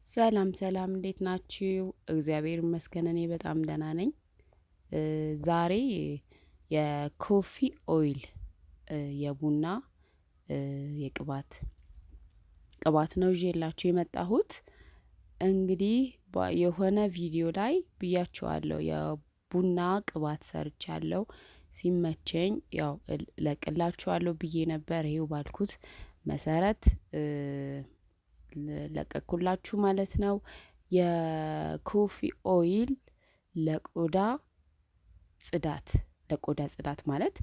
ሰላም ሰላም እንዴት ናችሁ? እግዚአብሔር ይመስገን እኔ በጣም ደህና ነኝ። ዛሬ የኮፊ ኦይል የቡና የቅባት ነው ይዤላችሁ የመጣሁት። እንግዲህ የሆነ ቪዲዮ ላይ ብያችኋለሁ የቡና ቅባት ሰርቻለሁ። ሲመቸኝ ያው ለቅላችኋለሁ ብዬ ነበር። ይሄው ባልኩት መሰረት ለቀኩላችሁ ማለት ነው። የኮፊ ኦይል ለቆዳ ጽዳት ማለት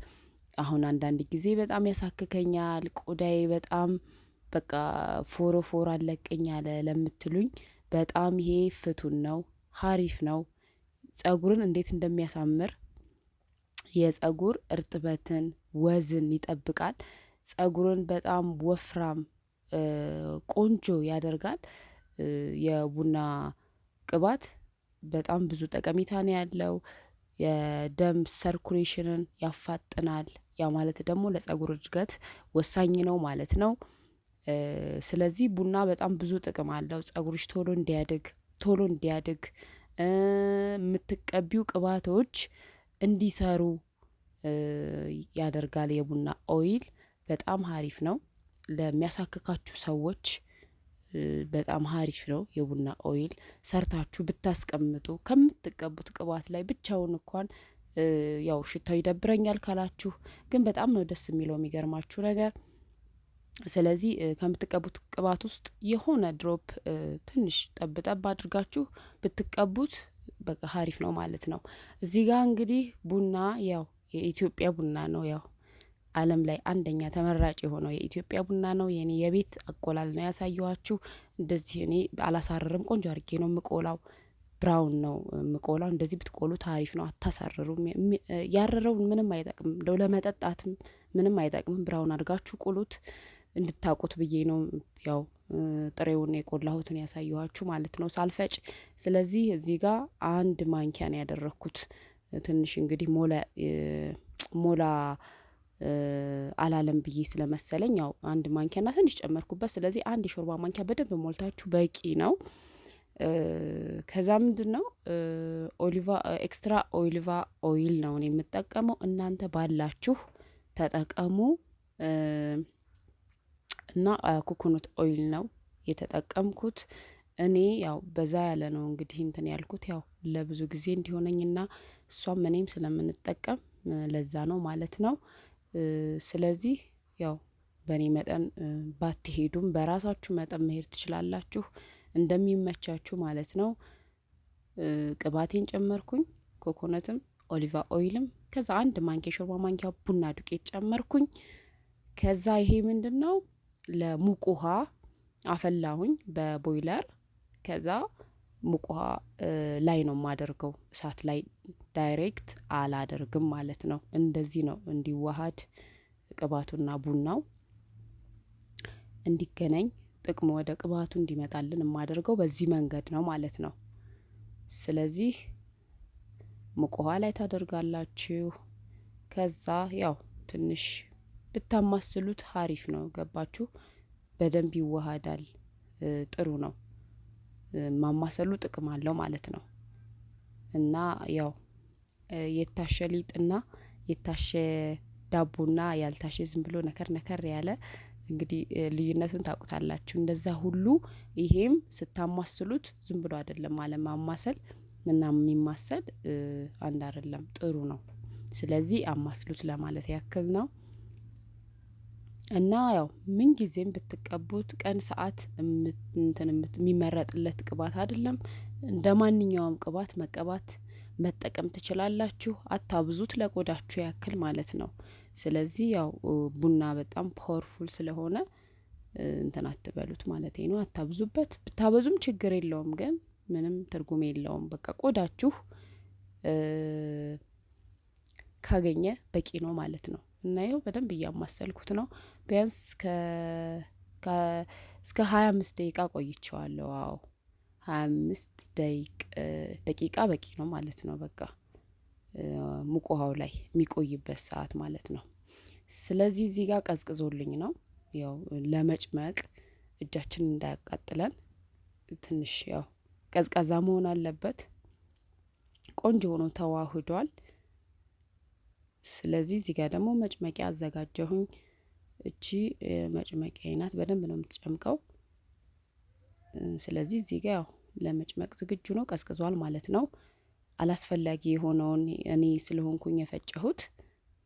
አሁን አንዳንድ ጊዜ በጣም ያሳክከኛል ቆዳዬ በጣም በቃ ፎሮፎር አለቀኝ አለ ለምትሉኝ በጣም ይሄ ፍቱን ነው፣ ሀሪፍ ነው። ፀጉርን እንዴት እንደሚያሳምር የፀጉር እርጥበትን ወዝን ይጠብቃል። ፀጉርን በጣም ወፍራም ቆንጆ ያደርጋል። የቡና ቅባት በጣም ብዙ ጠቀሜታ ነው ያለው። የደም ሰርኩሌሽንን ያፋጥናል። ያ ማለት ደግሞ ለፀጉር እድገት ወሳኝ ነው ማለት ነው። ስለዚህ ቡና በጣም ብዙ ጥቅም አለው። ፀጉርሽ ቶሎ እንዲያድግ የምትቀቢው ቅባቶች እንዲሰሩ ያደርጋል። የቡና ኦይል በጣም ሀሪፍ ነው። ለሚያሳክካችሁ ሰዎች በጣም ሀሪፍ ነው። የቡና ኦይል ሰርታችሁ ብታስቀምጡ ከምትቀቡት ቅባት ላይ ብቻውን እንኳን ያው ሽታው ይደብረኛል ካላችሁ ግን በጣም ነው ደስ የሚለው የሚገርማችሁ ነገር። ስለዚህ ከምትቀቡት ቅባት ውስጥ የሆነ ድሮፕ ትንሽ ጠብ አድርጋችሁ ብትቀቡት በቃ ሀሪፍ ነው ማለት ነው። እዚህ ጋር እንግዲህ ቡና ያው የኢትዮጵያ ቡና ነው። ያው ዓለም ላይ አንደኛ ተመራጭ የሆነው የኢትዮጵያ ቡና ነው። የኔ የቤት አቆላል ነው ያሳየኋችሁ። እንደዚህ እኔ አላሳርርም፣ ቆንጆ አድርጌ ነው የምቆላው። ብራውን ነው የምቆላው። እንደዚህ ብትቆሉ ታሪፍ ነው፣ አታሳርሩም። ያረረውን ምንም አይጠቅምም፣ እንደው ለመጠጣትም ምንም አይጠቅምም። ብራውን አድርጋችሁ ቁሉት እንድታቁት ብዬ ነው ያው ጥሬውን የቆላሁትን ያሳየኋችሁ ማለት ነው ሳልፈጭ። ስለዚህ እዚህ ጋር አንድ ማንኪያ ነው ያደረኩት። ትንሽ እንግዲህ ሞላ አላለም ብዬ ስለመሰለኝ ያው አንድ ማንኪያና ትንሽ ጨመርኩበት። ስለዚህ አንድ የሾርባ ማንኪያ በደንብ ሞልታችሁ በቂ ነው። ከዛ ምንድነው ኤክስትራ ኦሊቫ ኦይል ነው እኔ የምጠቀመው። እናንተ ባላችሁ ተጠቀሙ። እና ኮኮኖት ኦይል ነው የተጠቀምኩት። እኔ ያው በዛ ያለ ነው እንግዲህ እንትን ያልኩት ያው ለብዙ ጊዜ እንዲሆነኝና እሷም እኔም ስለምንጠቀም ለዛ ነው ማለት ነው። ስለዚህ ያው በእኔ መጠን ባትሄዱም በራሳችሁ መጠን መሄድ ትችላላችሁ እንደሚመቻችሁ ማለት ነው። ቅባቴን ጨመርኩኝ፣ ኮኮነትም ኦሊቫ ኦይልም፣ ከዛ አንድ ማንኪያ ሾርባ ማንኪያ ቡና ዱቄት ጨመርኩኝ። ከዛ ይሄ ምንድነው ለሙቅ ውሃ አፈላሁኝ በቦይለር። ከዛ ሙቅ ውሃ ላይ ነው የማደርገው፣ እሳት ላይ ዳይሬክት አላደርግም ማለት ነው። እንደዚህ ነው እንዲዋሃድ ቅባቱና ቡናው እንዲገናኝ ጥቅሙ ወደ ቅባቱ እንዲመጣልን የማደርገው በዚህ መንገድ ነው ማለት ነው። ስለዚህ ሙቅ ውሃ ላይ ታደርጋላችሁ። ከዛ ያው ትንሽ ብታማስሉት ሀሪፍ ነው። ገባችሁ? በደንብ ይዋሃዳል። ጥሩ ነው። ማማሰሉ ጥቅም አለው ማለት ነው። እና ያው የታሸ ሊጥና የታሸ ዳቦና ያልታሸ ዝም ብሎ ነከር ያለ እንግዲህ ልዩነቱን ታውቁታላችሁ። እንደዛ ሁሉ ይሄም ስታማስሉት ዝም ብሎ አይደለም ማማሰል እና የሚማሰል አንድ አይደለም፣ ጥሩ ነው። ስለዚህ አማስሉት ለማለት ያክል ነው። እና ያው ምን ጊዜም ብትቀቡት ቀን ሰዓት የሚመረጥለት ቅባት አይደለም። እንደማንኛውም ቅባት መጠቀም ትችላላችሁ። አታብዙት፣ ለቆዳችሁ ያክል ማለት ነው። ስለዚህ ያው ቡና በጣም ፓወርፉል ስለሆነ እንትን አትበሉት ማለት ነው። አታብዙበት። ብታበዙም ችግር የለውም፣ ግን ምንም ትርጉም የለውም። በቃ ቆዳችሁ ካገኘ በቂ ነው ማለት ነው። እና ይኸው በደንብ እያማሰልኩት ነው። ቢያንስ እስከ 25 ደቂቃ ቆይቼዋለሁ። አዎ 25 ደቂቃ በቂ ነው ማለት ነው። በቃ ሙቅ ውሃው ላይ የሚቆይበት ሰዓት ማለት ነው። ስለዚህ እዚህ ጋር ቀዝቅዞልኝ ነው ያው ለመጭመቅ እጃችንን እንዳያቃጥለን ትንሽ ያው ቀዝቃዛ መሆን አለበት። ቆንጆ ሆኖ ተዋህዷል። ስለዚህ እዚህ ጋር ደግሞ መጭመቂያ አዘጋጀሁኝ። እቺ መጭመቂያ ናት፣ በደንብ ነው የምትጨምቀው። ስለዚህ እዚህ ጋር ያው ለመጭመቅ ዝግጁ ነው፣ ቀዝቅዟል ማለት ነው። አላስፈላጊ የሆነውን እኔ ስለሆንኩኝ የፈጨሁት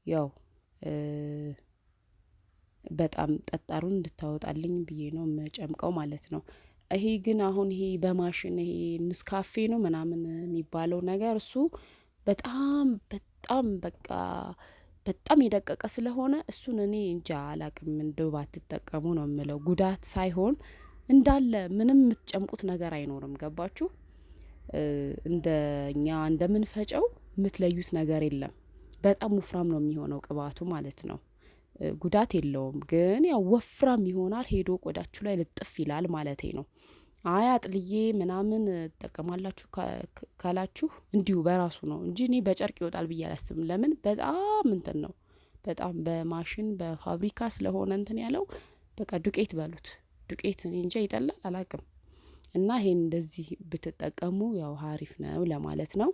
ያው በጣም ጠጣሩን እንድታወጣልኝ ብዬ ነው የምጨምቀው ማለት ነው። ይሄ ግን አሁን ይሄ በማሽን ይሄ ንስካፌ ነው ምናምን የሚባለው ነገር እሱ በጣም በጣም በቃ በጣም የደቀቀ ስለሆነ እሱን እኔ እንጃ አላቅም፣ እንደው ባትጠቀሙ ነው የምለው። ጉዳት ሳይሆን እንዳለ ምንም የምትጨምቁት ነገር አይኖርም። ገባችሁ? እንደኛ እንደምንፈጨው የምትለዩት ነገር የለም። በጣም ወፍራም ነው የሚሆነው ቅባቱ ማለት ነው። ጉዳት የለውም፣ ግን ያው ወፍራም ይሆናል፣ ሄዶ ቆዳችሁ ላይ ልጥፍ ይላል ማለቴ ነው። አይ አጥልዬ ምናምን ትጠቀማላችሁ ካላችሁ እንዲሁ በራሱ ነው እንጂ እኔ በጨርቅ ይወጣል ብዬ አላስብም። ለምን በጣም እንትን ነው፣ በጣም በማሽን በፋብሪካ ስለሆነ እንትን ያለው በቃ ዱቄት በሉት፣ ዱቄት እኔ እንጃ ይጠላል አላቅም። እና ይሄን እንደዚህ ብትጠቀሙ ያው ሀሪፍ ነው ለማለት ነው።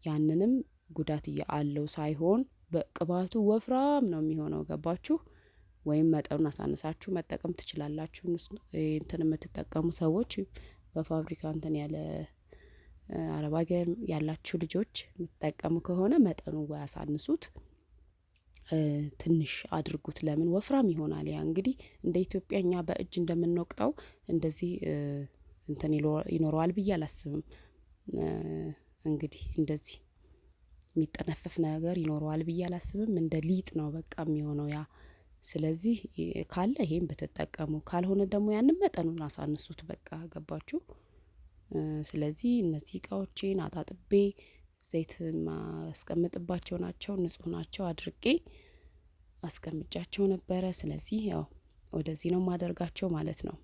ያንንም ጉዳት አለው ሳይሆን በቅባቱ ወፍራም ነው የሚሆነው። ገባችሁ? ወይም መጠኑን አሳንሳችሁ መጠቀም ትችላላችሁ። እንትን የምትጠቀሙ ሰዎች በፋብሪካ እንትን ያለ አረብ ሀገር ያላችሁ ልጆች የምትጠቀሙ ከሆነ መጠኑ ወይ አሳንሱት፣ ትንሽ አድርጉት። ለምን ወፍራም ይሆናል። ያ እንግዲህ እንደ ኢትዮጵያ እኛ በእጅ እንደምንወቅጠው እንደዚህ እንትን ይኖረዋል ብዬ አላስብም። እንግዲህ እንደዚህ የሚጠነፈፍ ነገር ይኖረዋል ብዬ አላስብም። እንደ ሊጥ ነው በቃ የሚሆነው ያ። ስለዚህ ካለ ይሄን ብትጠቀሙ፣ ካልሆነ ደግሞ ያንን መጠኑን አሳንሱት። በቃ ገባችሁ? ስለዚህ እነዚህ እቃዎቼን አጣጥቤ ዘይት ማስቀምጥባቸው ናቸው፣ ንጹህ ናቸው። አድርቄ አስቀምጫቸው ነበረ። ስለዚህ ያው ወደዚህ ነው ማደርጋቸው ማለት ነው።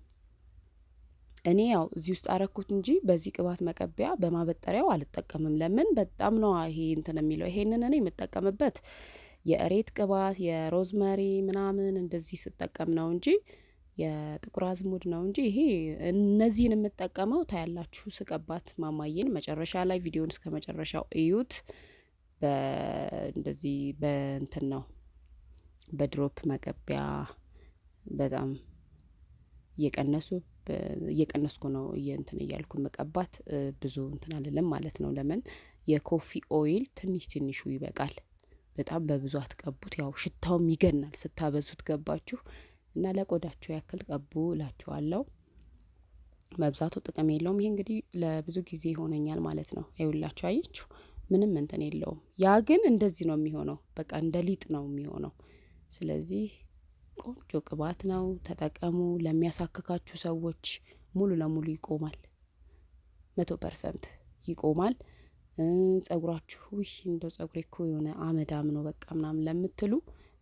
እኔ ያው እዚህ ውስጥ አረኩት እንጂ በዚህ ቅባት መቀቢያ በማበጠሪያው አልጠቀምም። ለምን በጣም ነው ይሄ እንትን የሚለው። ይሄንን እኔ የምጠቀምበት የእሬት ቅባት የሮዝመሪ ምናምን እንደዚህ ስጠቀም ነው እንጂ የጥቁር አዝሙድ ነው እንጂ ይሄ እነዚህን የምጠቀመው ታያላችሁ ስቀባት ማማዬን። መጨረሻ ላይ ቪዲዮን እስከ መጨረሻው እዩት። እንደዚህ በእንትን ነው በድሮፕ መቀቢያ በጣም እየቀነስኩ ነው እንትን እያልኩ መቀባት ብዙ እንትን አልልም ማለት ነው። ለምን የኮፊ ኦይል ትንሽ ትንሹ ይበቃል። በጣም በብዙ አትቀቡት፣ ያው ሽታውም ይገናል ስታበዙት። ገባችሁ? እና ለቆዳችሁ ያክል ቀቡ እላችኋለሁ። መብዛቱ ጥቅም የለውም። ይሄ እንግዲህ ለብዙ ጊዜ ይሆነኛል ማለት ነው። ይኸውላችሁ አያችሁ፣ ምንም እንትን የለውም። ያ ግን እንደዚህ ነው የሚሆነው፣ በቃ እንደ ሊጥ ነው የሚሆነው። ስለዚህ ቆንጆ ቅባት ነው፣ ተጠቀሙ። ለሚያሳክካችሁ ሰዎች ሙሉ ለሙሉ ይቆማል፣ 100% ይቆማል። ጸጉራችሁ እንደው ጸጉሬ እኮ የሆነ አመዳም ነው በቃ ምናምን ለምትሉ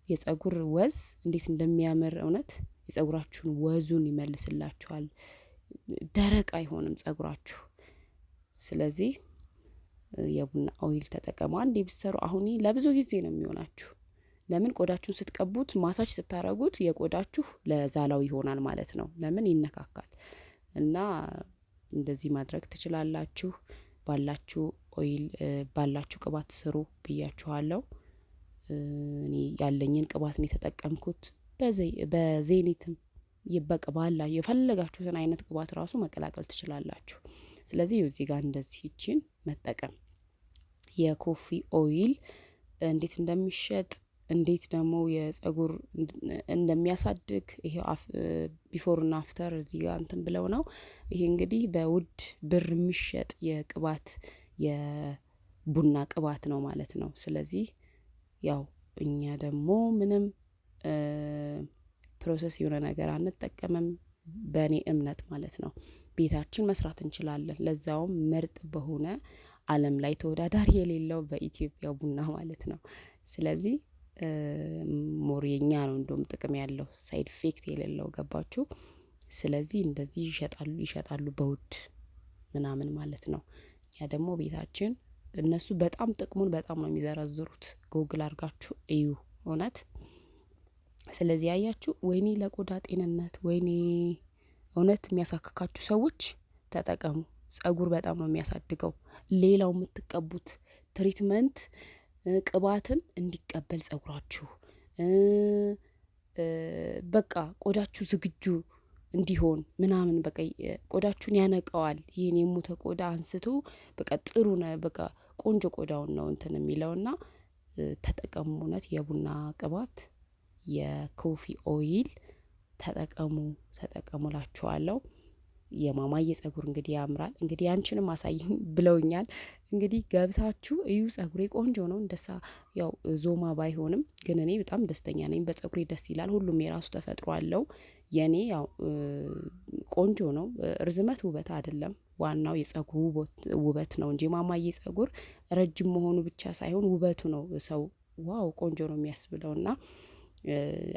የጸጉር ወዝ እንዴት እንደሚያምር እውነት የጸጉራችሁን ወዙን ይመልስላችኋል። ደረቅ አይሆንም ጸጉራችሁ። ስለዚህ የቡና ኦይል ተጠቀሙ። አንዴ ብትሰሩ አሁን ለብዙ ጊዜ ነው የሚሆናችሁ። ለምን ቆዳችሁን ስትቀቡት ማሳጅ ስታረጉት የቆዳችሁ ለዛላው ይሆናል ማለት ነው። ለምን ይነካካል። እና እንደዚህ ማድረግ ትችላላችሁ። ባላችሁ ኦይል ባላችሁ ቅባት ስሩ ብያችኋለሁ። እኔ ያለኝን ቅባት ነው የተጠቀምኩት። በዜኒትም ይበቃ ባላ የፈለጋችሁትን አይነት ቅባት ራሱ መቀላቀል ትችላላችሁ። ስለዚህ እዚህ ጋር እንደዚህ ይቺን መጠቀም የኮፊ ኦይል እንዴት እንደሚሸጥ እንዴት ደግሞ የጸጉር እንደሚያሳድግ ይሄ ቢፎር እና አፍተር እዚህ ጋር እንትን ብለው ነው። ይሄ እንግዲህ በውድ ብር የሚሸጥ የቅባት የቡና ቅባት ነው ማለት ነው። ስለዚህ ያው እኛ ደግሞ ምንም ፕሮሰስ የሆነ ነገር አንጠቀምም፣ በእኔ እምነት ማለት ነው። ቤታችን መስራት እንችላለን። ለዛውም ምርጥ በሆነ ዓለም ላይ ተወዳዳሪ የሌለው በኢትዮጵያ ቡና ማለት ነው። ስለዚህ ሞር የኛ ነው እንደውም ጥቅም ያለው ሳይድ ኢፌክት የሌለው። ገባችሁ? ስለዚህ እንደዚህ ይሸጣሉ በውድ ምናምን ማለት ነው። ያ ደግሞ ቤታችን እነሱ በጣም ጥቅሙን በጣም ነው የሚዘረዝሩት። ጎግል አድርጋችሁ እዩ እውነት። ስለዚህ ያያችሁ ወይኔ ለቆዳ ጤንነት ወይኔ እውነት የሚያሳክካችሁ ሰዎች ተጠቀሙ። ጸጉር በጣም ነው የሚያሳድገው። ሌላው የምትቀቡት ትሪትመንት ቅባትን እንዲቀበል ጸጉራችሁ በቃ ቆዳችሁ ዝግጁ እንዲሆን ምናምን በቃ ቆዳችሁን ያነቀዋል። ይህን የሞተ ቆዳ አንስቶ በቃ ጥሩ ነው በቃ ቆንጆ ቆዳውን ነው እንትን የሚለውና ተጠቀሙ። እውነት የቡና ቅባት የኮፊ ኦይል ተጠቀሙ እላችኋለሁ። የማማዬ ጸጉር እንግዲህ ያምራል። እንግዲህ ያንቺንም አሳይኝ ብለውኛል። እንግዲህ ገብታችሁ እዩ። ጸጉሬ ቆንጆ ነው። እንደሳ ያው ዞማ ባይሆንም ግን እኔ በጣም ደስተኛ ነኝ። በጸጉሬ ደስ ይላል። ሁሉም የራሱ ተፈጥሮ አለው። የኔ ያው ቆንጆ ነው። ርዝመት ውበት አይደለም። ዋናው የጸጉሩ ውበት ነው እንጂ ማማዬ ጸጉር ረጅም መሆኑ ብቻ ሳይሆን ውበቱ ነው ሰው ዋው ቆንጆ ነው የሚያስብለውና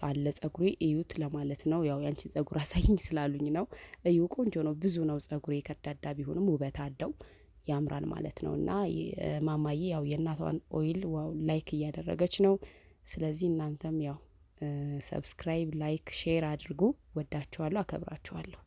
አለ ጸጉሬ እዩት ለማለት ነው። ያው ያንቺን ጸጉር አሳይኝ ስላሉኝ ነው። እዩ ቆንጆ ነው። ብዙ ነው ጸጉሬ ከርዳዳ ቢሆንም ውበት አለው። ያምራል ማለት ነውና ማማዬ ያው የእናቷን ኦይል ዋው ላይክ እያደረገች ነው። ስለዚህ እናንተም ያው ሰብስክራይብ፣ ላይክ፣ ሼር አድርጉ። ወዳችኋለሁ፣ አከብራችኋለሁ።